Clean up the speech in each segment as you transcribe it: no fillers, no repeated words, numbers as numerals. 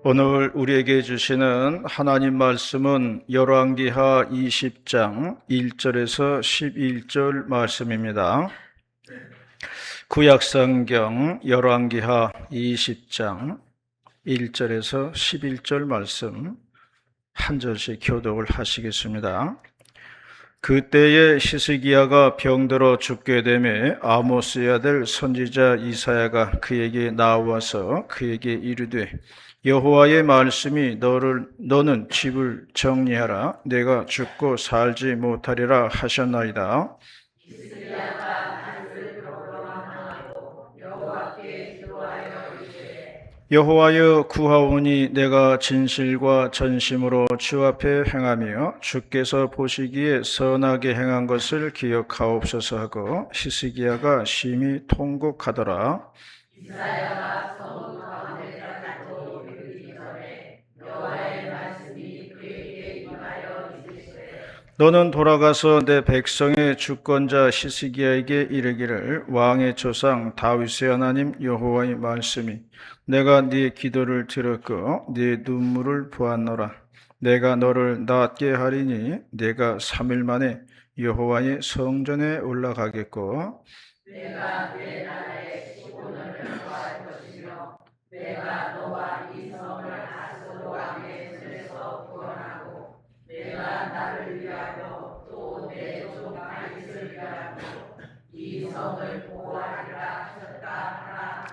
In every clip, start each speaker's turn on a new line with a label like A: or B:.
A: 오늘 우리에게 주시는 하나님 말씀은 열왕기하 20장 1절에서 11절 말씀입니다. 구약성경 열왕기하 20장 1절에서 11절 말씀 한 절씩 교독을 하시겠습니다. 그때에 히스기야가 병들어 죽게 되매 아모스의 아들 선지자 이사야가 그에게 나와서 그에게 이르되 여호와의 말씀이 너는 집을 정리하라 내가 죽고 살지 못하리라 하셨나이다. 여호와여 구하오니 내가 진실과 전심으로 주 앞에 행하며 주께서 보시기에 선하게 행한 것을 기억하옵소서 하고 히스기야가 심히 통곡하더라. 너는 돌아가서 내 백성의 주권자 히스기야에게 이르기를 왕의 조상 다윗의 하나님 여호와의 말씀이 내가 네 기도를 들었고 네 눈물을 보았노라. 내가 너를 낫게 하리니 내가 3일 만에 여호와의 성전에 올라가겠고 내가 내 나라의 시온을 구할 것이며 내가 너와 이 성을 아스로 왕의 손에서 구원하고 내가 나를 위하여 또 내 종 다윗을 위하여 이 성을 보호하리라 하셨다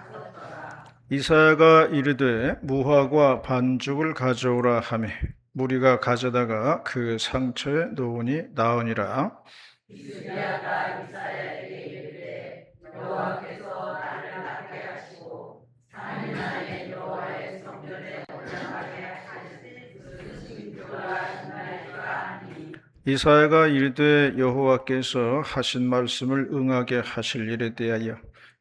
A: 하셨더라. 이사야가 이르되 무화과 반죽을 가져오라 하매 무리가 가져다가 그 상처에 놓으니 나으니라. 히스기야가 이사야에게 이르되 여호와께서 나를 낫게 하시고 3일 만에 여호와의 성전에 올라가게 하시니 무슨 표가 하시나이까 하니 이사야가 이르되 여호와께서 하신 말씀을 응하게 하실 일에 대하여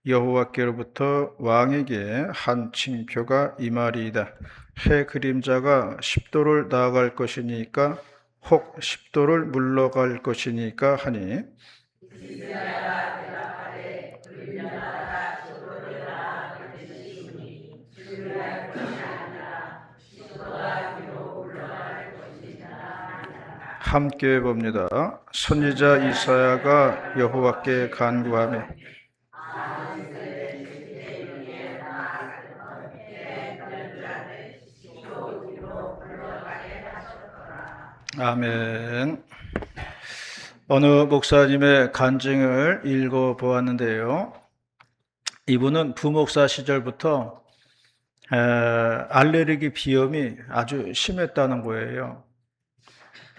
A: 여호와께로부터 왕에게 한 징표가 임하리이다. 해 그림자가 10도를 나아갈 것이니까 혹 10도를 물러갈 것이니까 하니 함께 봅니다. 선지자 이사야가 여호와께 간구하며 아멘. 어느 목사님의 간증을 읽어보았는데요. 이분은 부목사 시절부터 알레르기 비염이 아주 심했다는 거예요.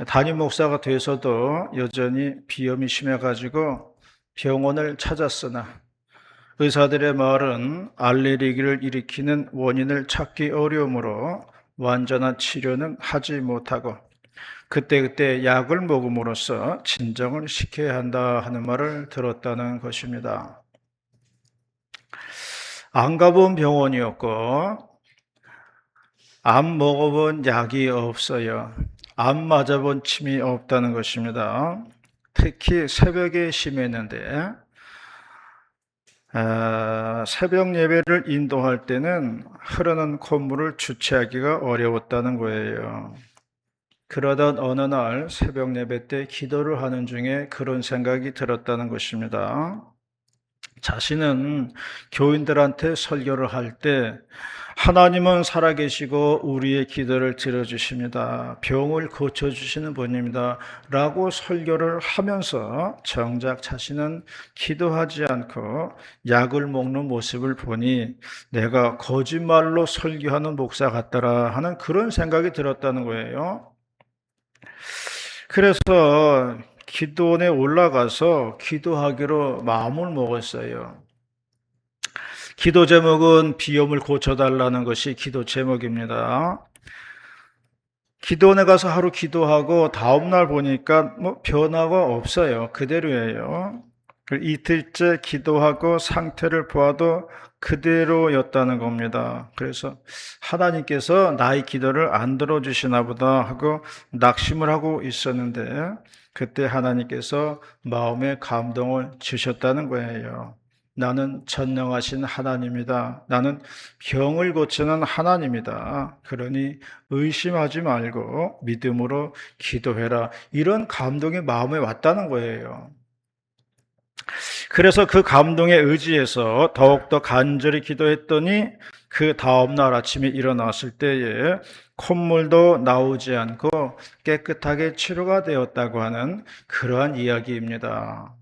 A: 담임 목사가 돼서도 여전히 비염이 심해가지고 병원을 찾았으나 의사들의 말은 알레르기를 일으키는 원인을 찾기 어려우므로 완전한 치료는 하지 못하고 그때그때 약을 먹음으로써 진정을 시켜야 한다 하는 말을 들었다는 것입니다. 안 가본 병원이었고 안 먹어본 약이 없어요. 안 맞아본 침이 없다는 것입니다. 특히 새벽에 심했는데 새벽 예배를 인도할 때는 흐르는 콧물을 주체하기가 어려웠다는 거예요. 그러던 어느 날 새벽 예배 때 기도를 하는 중에 그런 생각이 들었다는 것입니다. 자신은 교인들한테 설교를 할 때 하나님은 살아계시고 우리의 기도를 들어주십니다. 병을 고쳐주시는 분입니다. 라고 설교를 하면서 정작 자신은 기도하지 않고 약을 먹는 모습을 보니 내가 거짓말로 설교하는 목사 같더라 하는 그런 생각이 들었다는 거예요. 그래서 기도원에 올라가서 기도하기로 마음을 먹었어요. 기도 제목은 비염을 고쳐달라는 것이 기도 제목입니다. 기도원에 가서 하루 기도하고 다음날 보니까 변화가 없어요. 그대로예요. 이틀째 기도하고 상태를 보아도 그대로였다는 겁니다. 그래서 하나님께서 나의 기도를 안 들어주시나 보다 하고 낙심을 하고 있었는데 그때 하나님께서 마음에 감동을 주셨다는 거예요. 나는 전능하신 하나님이다. 나는 병을 고치는 하나님이다. 그러니 의심하지 말고 믿음으로 기도해라. 이런 감동이 마음에 왔다는 거예요. 그래서 그 감동에 의지해서 더욱더 간절히 기도했더니 그 다음날 아침에 일어났을 때에 콧물도 나오지 않고 깨끗하게 치료가 되었다고 하는 그러한 이야기입니다.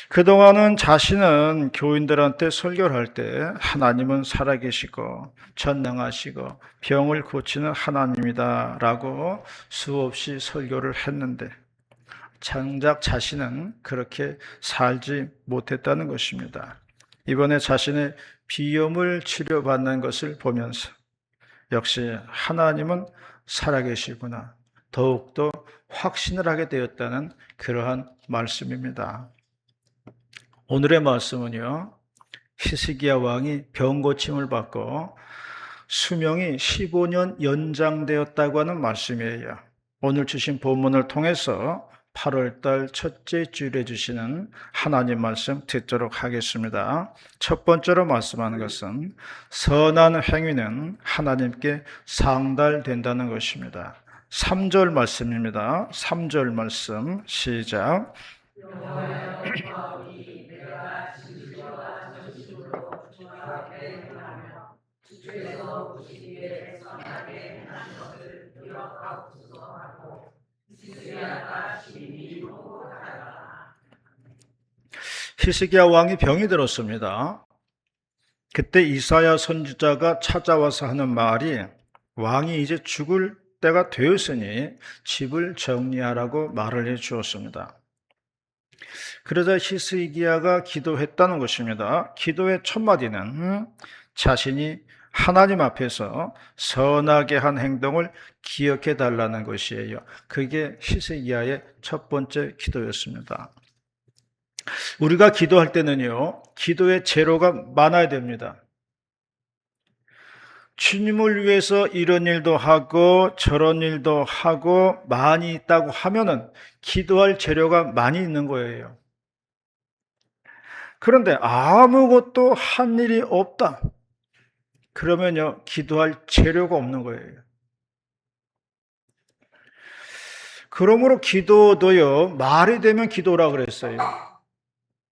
A: 그동안은 자신은 교인들한테 설교를 할 때 하나님은 살아계시고 전능하시고 병을 고치는 하나님이다 라고 수없이 설교를 했는데 정작 자신은 그렇게 살지 못했다는 것입니다. 이번에 자신의 비염을 치료받는 것을 보면서 역시 하나님은 살아계시구나 더욱더 확신을 하게 되었다는 그러한 말씀입니다. 오늘의 말씀은요, 히스기야 왕이 병 고침을 받고 수명이 15년 연장되었다고 하는 말씀이에요. 오늘 주신 본문을 통해서 8월달 첫째 주일에 주시는 하나님 말씀 듣도록 하겠습니다. 첫 번째로 말씀하는 것은 선한 행위는 하나님께 상달된다는 것입니다. 3절 말씀입니다. 3절 말씀 시작. 히스기야 왕이 병이 들었습니다. 그때 이사야 선지자가 찾아와서 하는 말이 왕이 이제 죽을 때가 되었으니 집을 정리하라고 말을 해 주었습니다. 그러자 히스기야가 기도했다는 것입니다. 기도의 첫 마디는 자신이 하나님 앞에서 선하게 한 행동을 기억해 달라는 것이에요. 그게 히스기야의 첫 번째 기도였습니다. 우리가 기도할 때는요, 기도의 재료가 많아야 됩니다. 주님을 위해서 이런 일도 하고 저런 일도 하고 많이 있다고 하면은 기도할 재료가 많이 있는 거예요. 그런데 아무것도 한 일이 없다. 그러면요, 기도할 재료가 없는 거예요. 그러므로 기도도요, 말이 되면 기도라 그랬어요.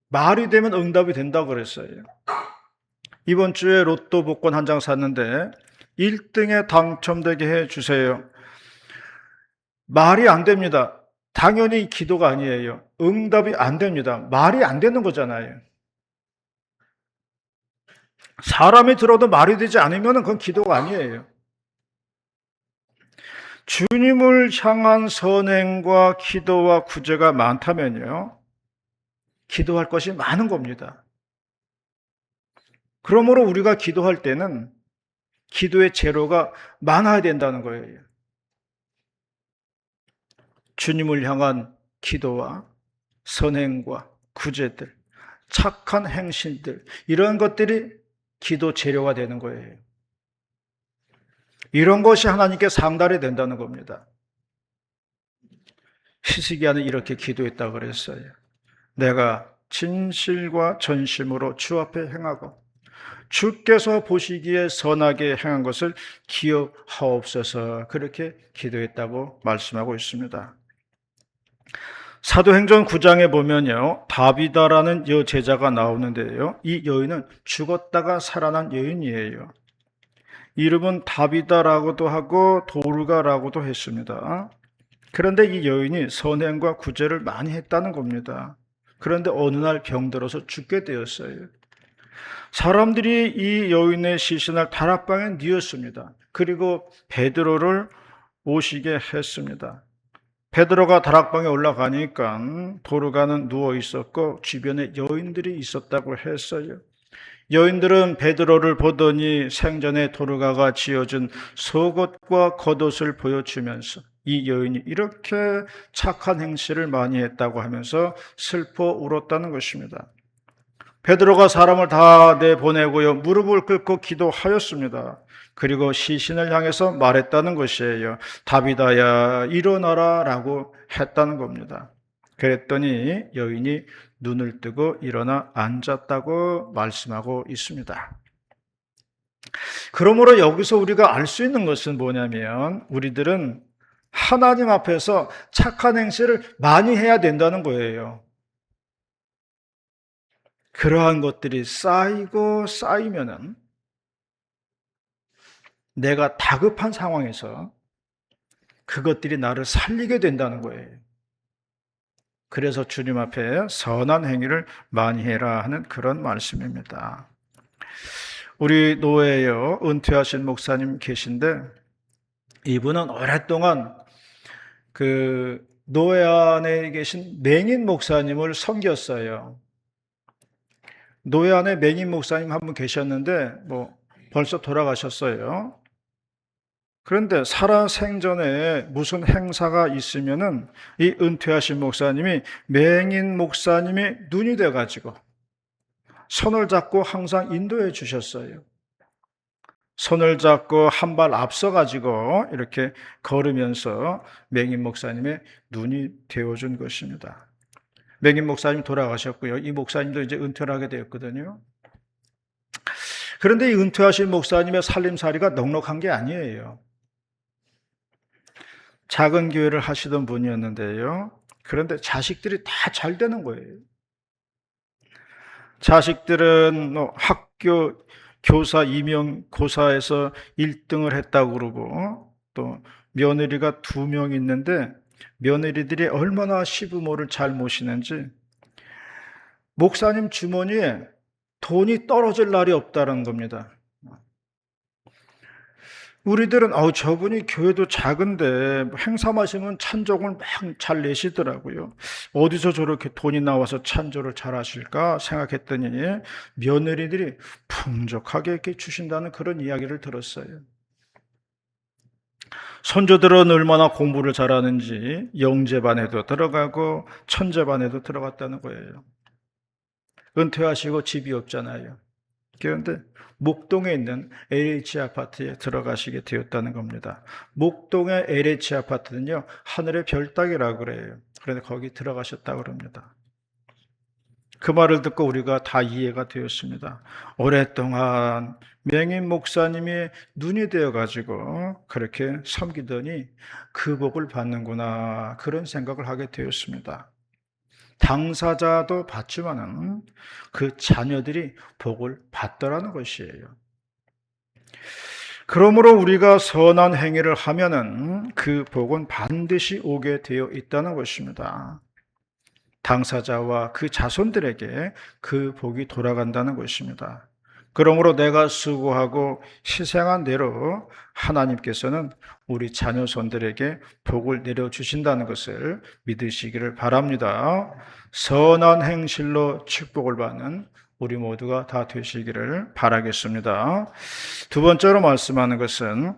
A: 말이 되면 응답이 된다고 그랬어요. 이번 주에 로또 복권 한 장 샀는데 1등에 당첨되게 해주세요. 말이 안 됩니다. 당연히 기도가 아니에요. 응답이 안 됩니다. 말이 안 되는 거잖아요. 사람이 들어도 말이 되지 않으면 그건 기도가 아니에요. 주님을 향한 선행과 기도와 구제가 많다면요, 기도할 것이 많은 겁니다. 그러므로 우리가 기도할 때는 기도의 재료가 많아야 된다는 거예요. 주님을 향한 기도와 선행과 구제들, 착한 행실들, 이런 것들이 기도 재료가 되는 거예요. 이런 것이 하나님께 상달이 된다는 겁니다. 히스기야는 이렇게 기도했다고 그랬어요. 내가 진실과 전심으로 주 앞에 행하고 주께서 보시기에 선하게 행한 것을 기억하옵소서, 그렇게 기도했다고 말씀하고 있습니다. 사도행전 9장에 보면요, 다비다라는 여제자가 나오는데요, 이 여인은 죽었다가 살아난 여인이에요. 이름은 다비다라고도 하고 도르가라고도 했습니다. 그런데 이 여인이 선행과 구제를 많이 했다는 겁니다. 그런데 어느 날 병들어서 죽게 되었어요. 사람들이 이 여인의 시신을 다락방에 뉘었습니다. 그리고 베드로를 오시게 했습니다. 베드로가 다락방에 올라가니까 도르가는 누워 있었고 주변에 여인들이 있었다고 했어요. 여인들은 베드로를 보더니 생전에 도르가가 지어준 속옷과 겉옷을 보여주면서 이 여인이 이렇게 착한 행실을 많이 했다고 하면서 슬퍼 울었다는 것입니다. 베드로가 사람을 다 내보내고요, 무릎을 꿇고 기도하였습니다. 그리고 시신을 향해서 말했다는 것이에요. 다비다야 일어나라 라고 했다는 겁니다. 그랬더니 여인이 눈을 뜨고 일어나 앉았다고 말씀하고 있습니다. 그러므로 여기서 우리가 알 수 있는 것은 뭐냐면 우리들은 하나님 앞에서 착한 행실을 많이 해야 된다는 거예요. 그러한 것들이 쌓이고 쌓이면은 내가 다급한 상황에서 그것들이 나를 살리게 된다는 거예요. 그래서 주님 앞에 선한 행위를 많이 해라 하는 그런 말씀입니다. 우리 노예요, 은퇴하신 목사님 계신데 이분은 오랫동안 그 노예 안에 계신 맹인 목사님을 섬겼어요. 노예 안에 맹인 목사님 한 분 계셨는데 벌써 돌아가셨어요. 그런데 살아생전에 무슨 행사가 있으면은 이 은퇴하신 목사님이 맹인 목사님의 눈이 돼가지고 손을 잡고 항상 인도해 주셨어요. 손을 잡고 한 발 앞서가지고 이렇게 걸으면서 맹인 목사님의 눈이 되어준 것입니다. 맹인 목사님 돌아가셨고요. 이 목사님도 이제 은퇴를 하게 되었거든요. 그런데 이 은퇴하신 목사님의 살림살이가 넉넉한 게 아니에요. 작은 교회를 하시던 분이었는데요. 그런데 자식들이 다 잘 되는 거예요. 자식들은 학교 교사 임용고사에서 1등을 했다고 그러고 또 며느리가 2명 있는데 며느리들이 얼마나 시부모를 잘 모시는지 목사님 주머니에 돈이 떨어질 날이 없다는 겁니다. 우리들은 저분이 교회도 작은데 행사만 하시면 찬조를 막 잘 내시더라고요. 어디서 저렇게 돈이 나와서 찬조를 잘 하실까 생각했더니 며느리들이 풍족하게 이렇게 주신다는 그런 이야기를 들었어요. 손주들은 얼마나 공부를 잘하는지 영재반에도 들어가고 천재반에도 들어갔다는 거예요. 은퇴하시고 집이 없잖아요. 그런데 목동에 있는 LH 아파트에 들어가시게 되었다는 겁니다. 목동의 LH 아파트는요, 하늘의 별 따기라고 그래요. 그런데 거기 들어가셨다고 그럽니다. 그 말을 듣고 우리가 다 이해가 되었습니다. 오랫동안 맹인 목사님이 눈이 되어가지고 그렇게 섬기더니 그 복을 받는구나, 그런 생각을 하게 되었습니다. 당사자도 받지만은 그 자녀들이 복을 받더라는 것이에요. 그러므로 우리가 선한 행위를 하면은 그 복은 반드시 오게 되어 있다는 것입니다. 당사자와 그 자손들에게 그 복이 돌아간다는 것입니다. 그러므로 내가 수고하고 희생한 대로 하나님께서는 우리 자녀손들에게 복을 내려주신다는 것을 믿으시기를 바랍니다. 선한 행실로 축복을 받는 우리 모두가 다 되시기를 바라겠습니다. 두 번째로 말씀하는 것은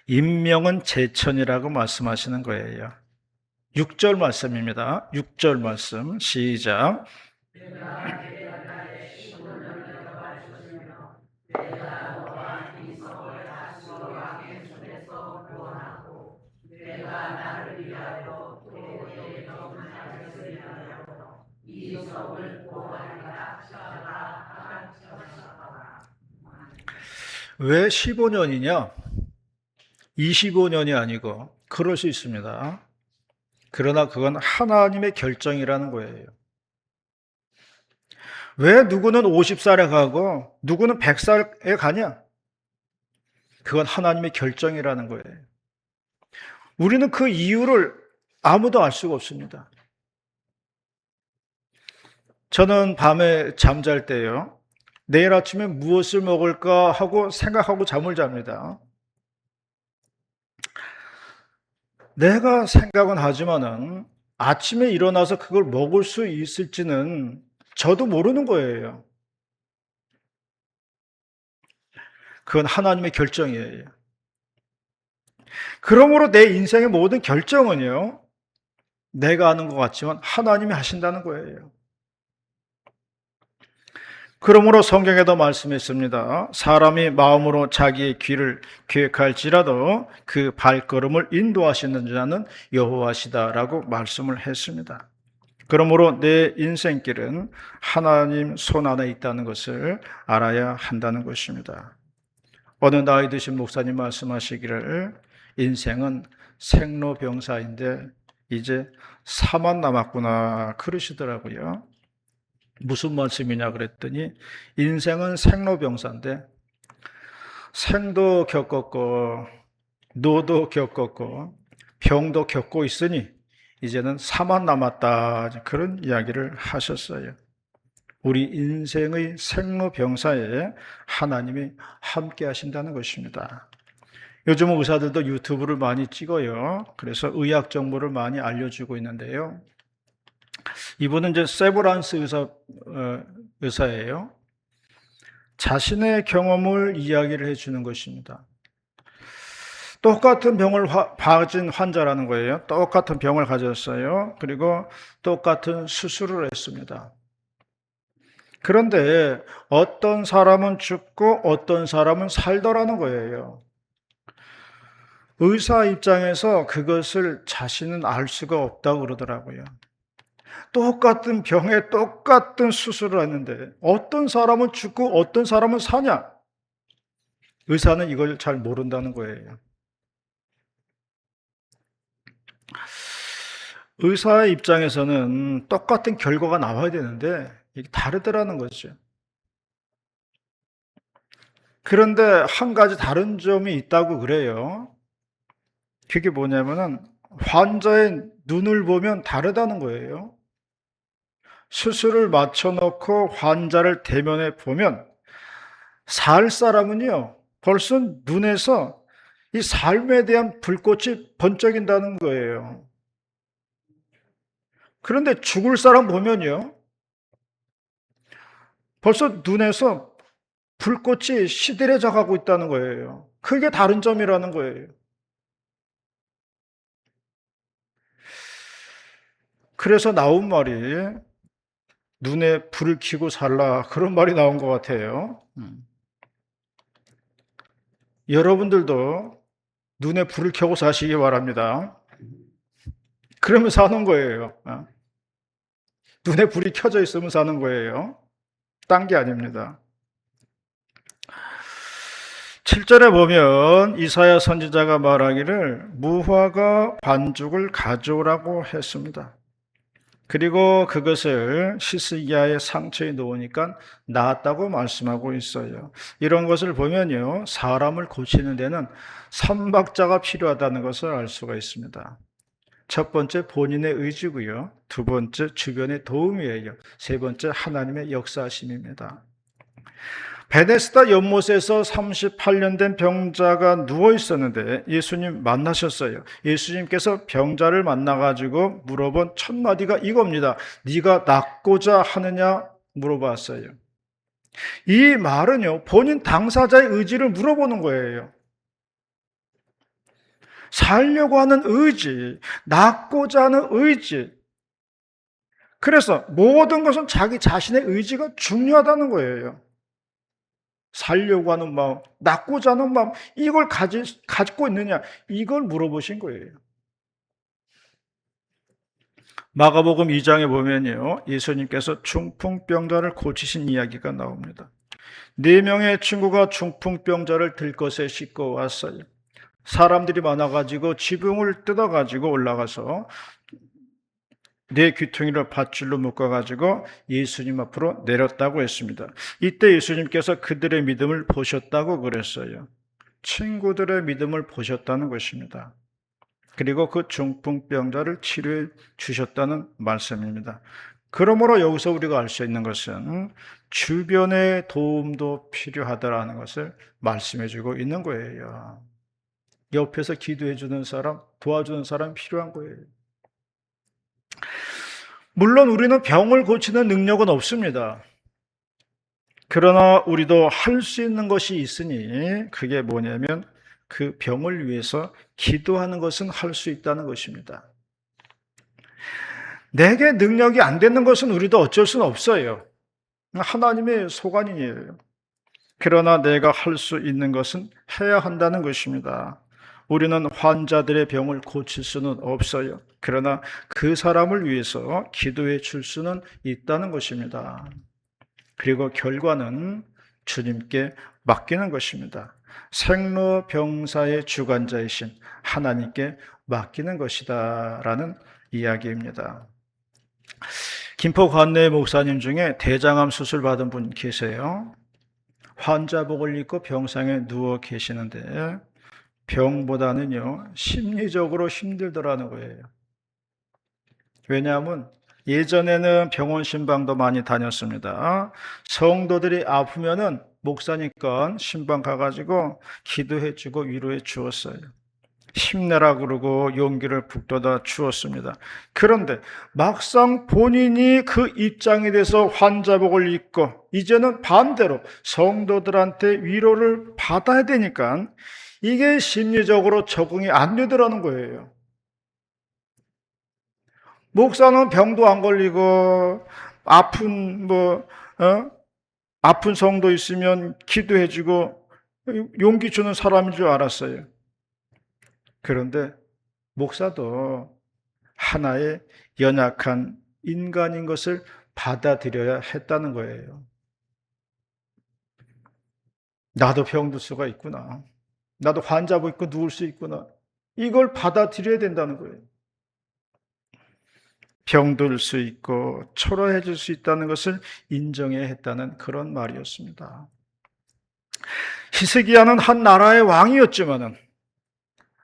A: 임명은 제천이라고 말씀하시는 거예요. 6절 말씀입니다. 6절 말씀 시작. 왜 15년이냐? 25년이 아니고 그럴 수 있습니다. 그러나 그건 하나님의 결정이라는 거예요. 왜 누구는 50살에 가고 누구는 100살에 가냐? 그건 하나님의 결정이라는 거예요. 우리는 그 이유를 아무도 알 수가 없습니다. 저는 밤에 잠잘 때요, 내일 아침에 무엇을 먹을까 하고 생각하고 잠을 잡니다. 내가 생각은 하지만은 아침에 일어나서 그걸 먹을 수 있을지는 저도 모르는 거예요. 그건 하나님의 결정이에요. 그러므로 내 인생의 모든 결정은요, 내가 하는 것 같지만 하나님이 하신다는 거예요. 그러므로 성경에도 말씀했습니다. 사람이 마음으로 자기의 길을 계획할지라도 그 발걸음을 인도하시는 자는 여호와시다라고 말씀을 했습니다. 그러므로 내 인생길은 하나님 손 안에 있다는 것을 알아야 한다는 것입니다. 어느 나이 드신 목사님 말씀하시기를 인생은 생로병사인데 이제 4만 남았구나 그러시더라고요. 무슨 말씀이냐 그랬더니 인생은 생로병사인데 생도 겪었고 노도 겪었고 병도 겪고 있으니 이제는 4만 남았다 그런 이야기를 하셨어요. 우리 인생의 생로병사에 하나님이 함께 하신다는 것입니다. 요즘 의사들도 유튜브를 많이 찍어요. 그래서 의학 정보를 많이 알려주고 있는데요. 이분은 이제 세브란스 의사예요. 자신의 경험을 이야기를 해주는 것입니다. 똑같은 병을 가진 환자라는 거예요. 똑같은 병을 가졌어요. 그리고 똑같은 수술을 했습니다. 그런데 어떤 사람은 죽고 어떤 사람은 살더라는 거예요. 의사 입장에서 그것을 자신은 알 수가 없다고 그러더라고요. 똑같은 병에 똑같은 수술을 했는데 어떤 사람은 죽고 어떤 사람은 사냐? 의사는 이걸 잘 모른다는 거예요. 의사의 입장에서는 똑같은 결과가 나와야 되는데 이게 다르더라는 거죠. 그런데 한 가지 다른 점이 있다고 그래요. 그게 뭐냐면은 환자의 눈을 보면 다르다는 거예요. 수술을 맞춰놓고 환자를 대면해 보면 살 사람은요, 벌써 눈에서 이 삶에 대한 불꽃이 번쩍인다는 거예요. 그런데 죽을 사람 보면요, 벌써 눈에서 불꽃이 시들해져 가고 있다는 거예요. 그게 다른 점이라는 거예요. 그래서 나온 말이 눈에 불을 켜고 살라 그런 말이 나온 것 같아요. 여러분들도 눈에 불을 켜고 사시기 바랍니다. 그러면 사는 거예요. 눈에 불이 켜져 있으면 사는 거예요. 딴 게 아닙니다. 7절에 보면 이사야 선지자가 말하기를 무화과 반죽을 가져오라고 했습니다. 그리고 그것을 시스기야의 상처에 놓으니까 나았다고 말씀하고 있어요. 이런 것을 보면요, 사람을 고치는 데는 선박자가 필요하다는 것을 알 수가 있습니다. 첫 번째 본인의 의지고요. 두 번째 주변의 도움이에요. 세 번째 하나님의 역사하심입니다. 베데스다 연못에서 38년 된 병자가 누워 있었는데 예수님 만나셨어요. 예수님께서 병자를 만나가지고 물어본 첫 마디가 이겁니다. 네가 낫고자 하느냐 물어봤어요. 이 말은요, 본인 당사자의 의지를 물어보는 거예요. 살려고 하는 의지, 낫고자 하는 의지. 그래서 모든 것은 자기 자신의 의지가 중요하다는 거예요. 살려고 하는 마음, 낫고자 하는 마음, 이걸 가지고 있느냐, 이걸 물어보신 거예요. 마가복음 2장에 보면요, 예수님께서 중풍병자를 고치신 이야기가 나옵니다. 4명의 친구가 중풍병자를 들것에 싣고 왔어요. 사람들이 많아가지고 지붕을 뜯어가지고 올라가서 네 귀퉁이를 밧줄로 묶어가지고 예수님 앞으로 내렸다고 했습니다. 이때 예수님께서 그들의 믿음을 보셨다고 그랬어요. 친구들의 믿음을 보셨다는 것입니다. 그리고 그 중풍병자를 치료해 주셨다는 말씀입니다. 그러므로 여기서 우리가 알 수 있는 것은 주변의 도움도 필요하다라는 것을 말씀해 주고 있는 거예요. 옆에서 기도해 주는 사람, 도와주는 사람 필요한 거예요. 물론 우리는 병을 고치는 능력은 없습니다. 그러나 우리도 할 수 있는 것이 있으니 그게 뭐냐면 그 병을 위해서 기도하는 것은 할 수 있다는 것입니다. 내게 능력이 안 되는 것은 우리도 어쩔 수는 없어요. 하나님의 소관이에요. 그러나 내가 할 수 있는 것은 해야 한다는 것입니다. 우리는 환자들의 병을 고칠 수는 없어요. 그러나 그 사람을 위해서 기도해 줄 수는 있다는 것입니다. 그리고 결과는 주님께 맡기는 것입니다. 생로병사의 주관자이신 하나님께 맡기는 것이다 라는 이야기입니다. 김포 관내 목사님 중에 대장암 수술 받은 분 계세요. 환자복을 입고 병상에 누워 계시는데 병보다는요 심리적으로 힘들더라는 거예요. 왜냐하면 예전에는 병원 신방도 많이 다녔습니다. 성도들이 아프면은 목사니까 신방 가가지고 기도해주고 위로해 주었어요. 힘내라 그러고 용기를 북돋아 주었습니다. 그런데 막상 본인이 그 입장이 돼서 환자복을 입고 이제는 반대로 성도들한테 위로를 받아야 되니까 이게 심리적으로 적응이 안 되더라는 거예요. 목사는 병도 안 걸리고 아픈 성도 있으면 기도해주고 용기 주는 사람인 줄 알았어요. 그런데 목사도 하나의 연약한 인간인 것을 받아들여야 했다는 거예요. 나도 병들 수가 있구나. 나도 환자복 입고 누울 수 있구나. 이걸 받아들여야 된다는 거예요. 병들 수 있고 초라해질 수 있다는 것을 인정해야 했다는 그런 말이었습니다. 히스기야는 한 나라의 왕이었지만은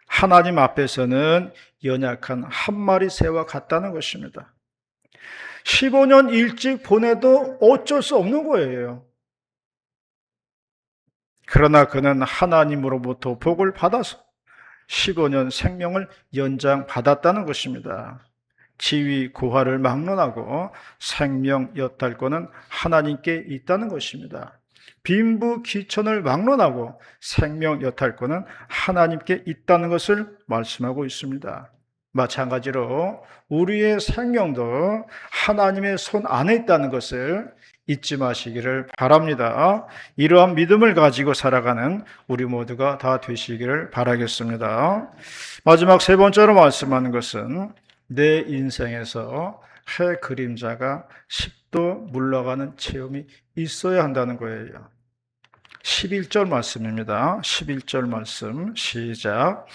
A: 하나님 앞에서는 연약한 한 마리 새와 같다는 것입니다. 15년 일찍 보내도 어쩔 수 없는 거예요. 그러나 그는 하나님으로부터 복을 받아서 15년 생명을 연장받았다는 것입니다. 지위 고하를 막론하고 생명 여탈권은 하나님께 있다는 것입니다. 빈부 귀천을 막론하고 생명 여탈권은 하나님께 있다는 것을 말씀하고 있습니다. 마찬가지로 우리의 생명도 하나님의 손 안에 있다는 것을 잊지 마시기를 바랍니다. 이러한 믿음을 가지고 살아가는 우리 모두가 다 되시기를 바라겠습니다. 마지막 세 번째로 말씀하는 것은 내 인생에서 해 그림자가 10도 물러가는 체험이 있어야 한다는 거예요. 11절 말씀입니다. 11절 말씀 시작.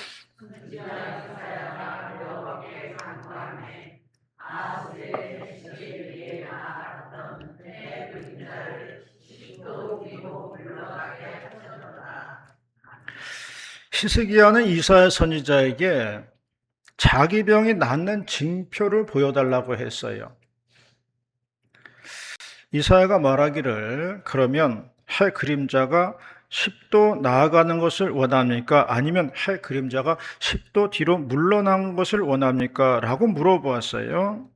A: 히스기야는 이사야 선지자에게 자기 병이 낫는 징표를 보여달라고 했어요. 이사야가 말하기를 그러면 해 그림자가 10도 나아가는 것을 원합니까? 아니면 해 그림자가 10도 뒤로 물러난 것을 원합니까? 라고 물어보았어요.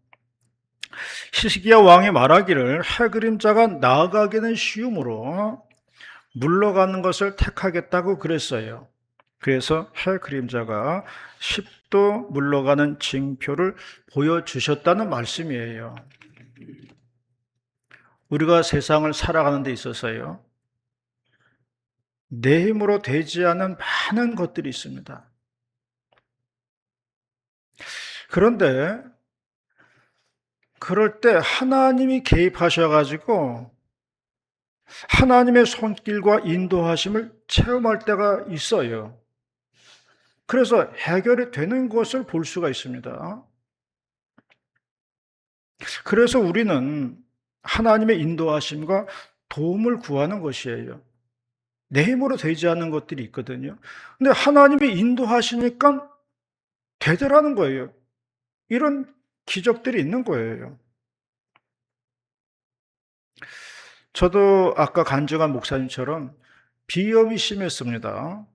A: 히스기야 왕이 말하기를 해 그림자가 나아가기는 쉬우므로 물러가는 것을 택하겠다고 그랬어요. 그래서 해 그림자가 10도 물러가는 징표를 보여주셨다는 말씀이에요. 우리가 세상을 살아가는 데 있어서요, 내 힘으로 되지 않은 많은 것들이 있습니다. 그런데 그럴 때 하나님이 개입하셔가지고 하나님의 손길과 인도하심을 체험할 때가 있어요. 그래서 해결이 되는 것을 볼 수가 있습니다. 그래서 우리는 하나님의 인도하심과 도움을 구하는 것이에요. 내 힘으로 되지 않는 것들이 있거든요. 근데 하나님이 인도하시니까 되더라는 거예요. 이런 기적들이 있는 거예요. 저도 아까 간증한 목사님처럼 비염이 심했습니다.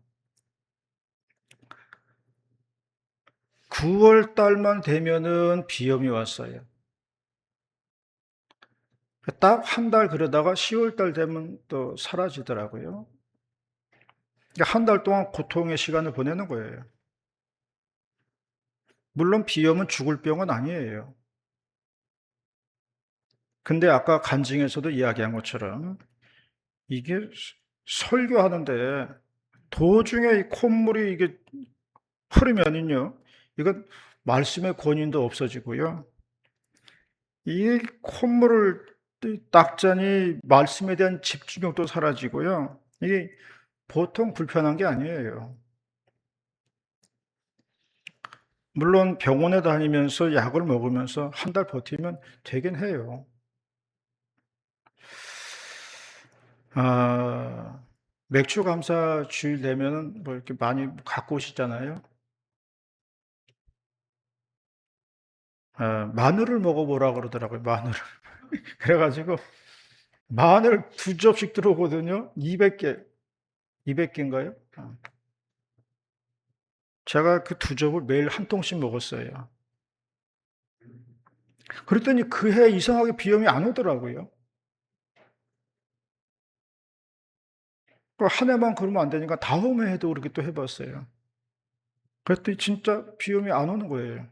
A: 9월 달만 되면은 비염이 왔어요. 딱 한 달 그러다가 10월 달 되면 또 사라지더라고요. 한 달 동안 고통의 시간을 보내는 거예요. 물론 비염은 죽을 병은 아니에요. 근데 아까 간증에서도 이야기한 것처럼 이게 설교하는데 도중에 이 콧물이 이게 흐르면은요, 이건 말씀의 권위도 없어지고요. 이 콧물을 닦자니 말씀에 대한 집중력도 사라지고요. 이게 보통 불편한 게 아니에요. 물론 병원에 다니면서 약을 먹으면서 한 달 버티면 되긴 해요. 아, 맥주 감사 주일 되면은 뭐 이렇게 많이 갖고 오시잖아요. 아, 마늘을 먹어보라 그러더라고요, 마늘을. 그래가지고 마늘 두 접씩 들어오거든요. 200개, 200개인가요? 제가 그 두 접을 매일 한 통씩 먹었어요. 그랬더니 그 해 이상하게 비염이 안 오더라고요. 한 해만 그러면 안 되니까 다음 해에도 그렇게 또 해봤어요. 그랬더니 진짜 비염이 안 오는 거예요.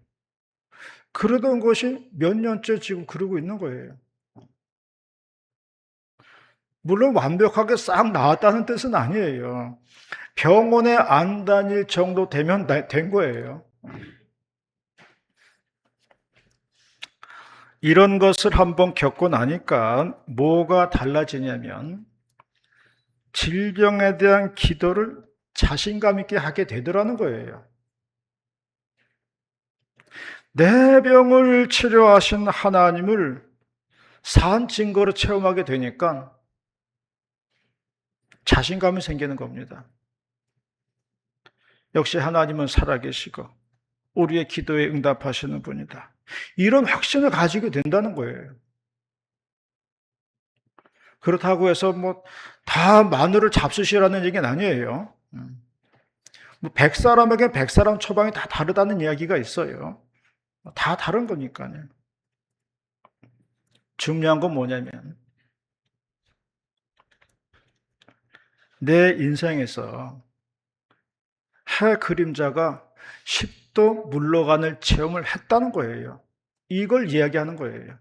A: 그러던 것이 몇 년째 지금 그러고 있는 거예요. 물론 완벽하게 싹 나았다는 뜻은 아니에요. 병원에 안 다닐 정도 되면 된 거예요. 이런 것을 한번 겪고 나니까 뭐가 달라지냐면 질병에 대한 기도를 자신감 있게 하게 되더라는 거예요. 내 병을 치료하신 하나님을 산 증거로 체험하게 되니까 자신감이 생기는 겁니다. 역시 하나님은 살아계시고 우리의 기도에 응답하시는 분이다. 이런 확신을 가지게 된다는 거예요. 그렇다고 해서 뭐 다 마누를 잡수시라는 얘기는 아니에요. 뭐 100사람에게 100사람 처방이 다 다르다는 이야기가 있어요. 다 다른 거니까요. 중요한 건 뭐냐면 내 인생에서 해 그림자가 10도 물러가는 체험을 했다는 거예요. 이걸 이야기하는 거예요.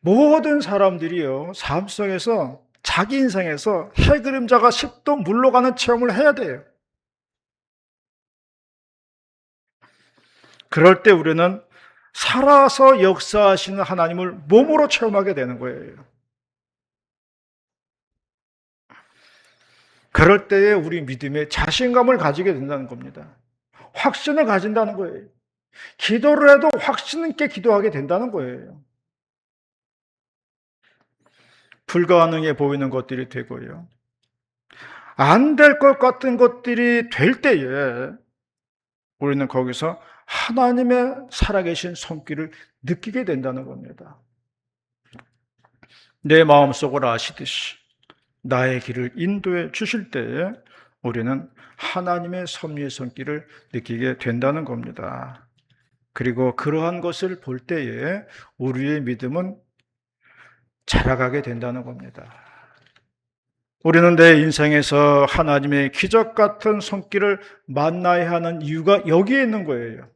A: 모든 사람들이요, 삶 속에서 자기 인생에서 해 그림자가 10도 물러가는 체험을 해야 돼요. 그럴 때 우리는 살아서 역사하시는 하나님을 몸으로 체험하게 되는 거예요. 그럴 때에 우리 믿음에 자신감을 가지게 된다는 겁니다. 확신을 가진다는 거예요. 기도를 해도 확신 있게 기도하게 된다는 거예요. 불가능해 보이는 것들이 되고요. 안 될 것 같은 것들이 될 때에 우리는 거기서 하나님의 살아계신 손길을 느끼게 된다는 겁니다. 내 마음속을 아시듯이 나의 길을 인도해 주실 때에 우리는 하나님의 섭리의 손길을 느끼게 된다는 겁니다. 그리고 그러한 것을 볼 때에 우리의 믿음은 자라가게 된다는 겁니다. 우리는 내 인생에서 하나님의 기적 같은 손길을 만나야 하는 이유가 여기에 있는 거예요.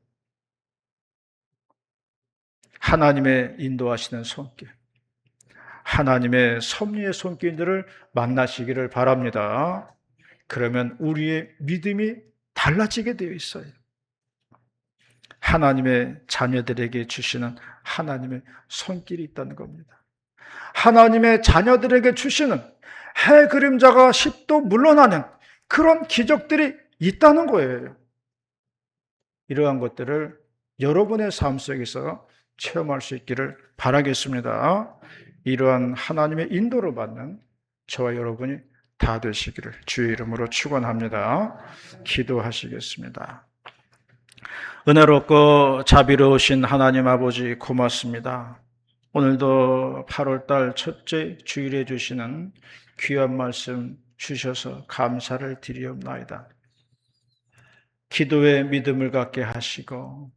A: 하나님의 인도하시는 손길, 하나님의 섭리의 손길들을 만나시기를 바랍니다. 그러면 우리의 믿음이 달라지게 되어 있어요. 하나님의 자녀들에게 주시는 하나님의 손길이 있다는 겁니다. 하나님의 자녀들에게 주시는 해 그림자가 10도 물러나는 그런 기적들이 있다는 거예요. 이러한 것들을 여러분의 삶 속에서 체험할 수 있기를 바라겠습니다. 이러한 하나님의 인도를 받는 저와 여러분이 다 되시기를 주의 이름으로 축원합니다. 기도하시겠습니다. 은혜롭고 자비로우신 하나님 아버지 고맙습니다. 오늘도 8월달 첫째 주일에 주시는 귀한 말씀 주셔서 감사를 드리옵나이다. 기도에 믿음을 갖게 하시고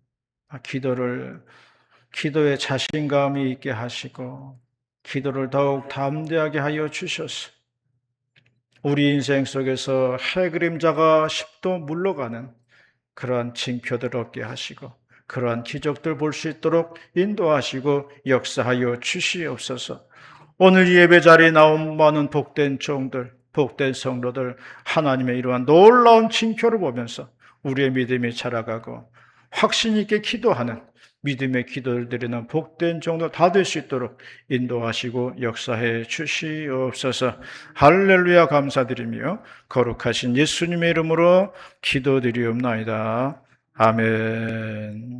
A: 기도에 자신감이 있게 하시고 기도를 더욱 담대하게 하여 주셔서 우리 인생 속에서 해 그림자가 10도 물러가는 그러한 징표들 얻게 하시고 그러한 기적들 볼 수 있도록 인도하시고 역사하여 주시옵소서. 오늘 예배 자리에 나온 많은 복된 종들 복된 성도들, 하나님의 이러한 놀라운 징표를 보면서 우리의 믿음이 자라가고 확신 있게 기도하는 믿음의 기도를 드리는 복된 종도 다 될 수 있도록 인도하시고 역사해 주시옵소서. 할렐루야. 감사드리며 거룩하신 예수님의 이름으로 기도드리옵나이다. 아멘.